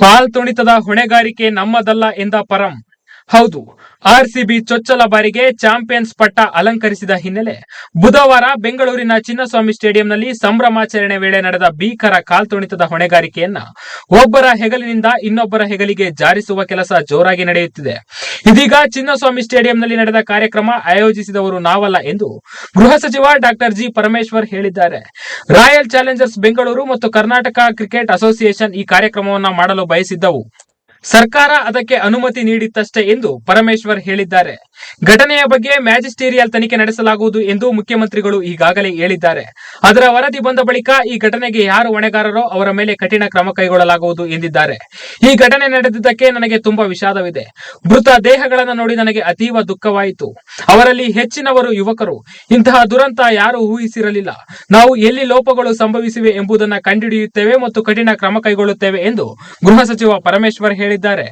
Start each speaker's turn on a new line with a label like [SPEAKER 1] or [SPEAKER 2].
[SPEAKER 1] ಕಾಲ್ತುಣಿತದ ಹೊಣೆಗಾರಿಕೆ ನಮ್ಮದಲ್ಲ ಎಂದ ಪರಂ. ಹೌದು, ಆರ್ಸಿಬಿ ಚೊಚ್ಚಲ ಬಾರಿಗೆ ಚಾಂಪಿಯನ್ಸ್ ಪಟ್ಟ ಅಲಂಕರಿಸಿದ ಹಿನ್ನೆಲೆ ಬುಧವಾರ ಬೆಂಗಳೂರಿನ ಚಿನ್ನಸ್ವಾಮಿ ಸ್ಟೇಡಿಯಂನಲ್ಲಿ ಸಂಭ್ರಮಾಚರಣೆ ವೇಳೆ ನಡೆದ ಭೀಕರ ಕಾಲ್ತುಣಿತದ ಹೊಣೆಗಾರಿಕೆಯನ್ನ ಒಬ್ಬರ ಹೆಗಲಿನಿಂದ ಇನ್ನೊಬ್ಬರ ಹೆಗಲಿಗೆ ಜಾರಿಸುವ ಕೆಲಸ ಜೋರಾಗಿ ನಡೆಯುತ್ತಿದೆ. ಇದೀಗ ಚಿನ್ನಸ್ವಾಮಿ ಸ್ಟೇಡಿಯಂನಲ್ಲಿ ನಡೆದ ಕಾರ್ಯಕ್ರಮ ಆಯೋಜಿಸಿದವರು ನಾವಲ್ಲ ಎಂದು ಗೃಹ ಸಚಿವ ಡಾಕ್ಟರ್ ಜಿ ಪರಮೇಶ್ವರ್ ಹೇಳಿದ್ದಾರೆ. ರಾಯಲ್ ಚಾಲೆಂಜರ್ಸ್ ಬೆಂಗಳೂರು ಮತ್ತು ಕರ್ನಾಟಕ ಕ್ರಿಕೆಟ್ ಅಸೋಸಿಯೇಷನ್ ಈ ಕಾರ್ಯಕ್ರಮವನ್ನು ಮಾಡಲು ಬಯಸಿದ್ದವು. ಸರ್ಕಾರ ಅದಕ್ಕೆ ಅನುಮತಿ ನೀಡಿತ್ತಷ್ಟೇ ಎಂದು ಪರಮೇಶ್ವರ್ ಹೇಳಿದ್ದಾರೆ. ಘಟನೆಯ ಬಗ್ಗೆ ಮ್ಯಾಜಿಸ್ಟೀರಿಯಲ್ ತನಿಖೆ ನಡೆಸಲಾಗುವುದು ಎಂದು ಮುಖ್ಯಮಂತ್ರಿಗಳು ಈಗಾಗಲೇ ಹೇಳಿದ್ದಾರೆ. ಅದರ ವರದಿ ಬಂದ ಬಳಿಕ ಈ ಘಟನೆಗೆ ಯಾರು ಹೊಣೆಗಾರರೋ ಅವರ ಮೇಲೆ ಕಠಿಣ ಕ್ರಮ ಕೈಗೊಳ್ಳಲಾಗುವುದು ಎಂದಿದ್ದಾರೆ. ಈ ಘಟನೆ ನಡೆದಿದ್ದಕ್ಕೆ ನನಗೆ ತುಂಬಾ ವಿಷಾದವಿದೆ. ಮೃತ ದೇಹಗಳನ್ನು ನೋಡಿ ನನಗೆ ಅತೀವ ದುಃಖವಾಯಿತು. ಅವರಲ್ಲಿ ಹೆಚ್ಚಿನವರು ಯುವಕರು. ಇಂತಹ ದುರಂತ ಯಾರೂ ಊಹಿಸಿರಲಿಲ್ಲ. ನಾವು ಎಲ್ಲಿ ಲೋಪಗಳು ಸಂಭವಿಸಿವೆ ಎಂಬುದನ್ನು ಕಂಡುಹಿಡಿಯುತ್ತೇವೆ ಮತ್ತು ಕಠಿಣ ಕ್ರಮ ಕೈಗೊಳ್ಳುತ್ತೇವೆ ಎಂದು ಗೃಹ ಸಚಿವ ಪರಮೇಶ್ವರ್ ಹೇಳಿದ್ದಾರೆ.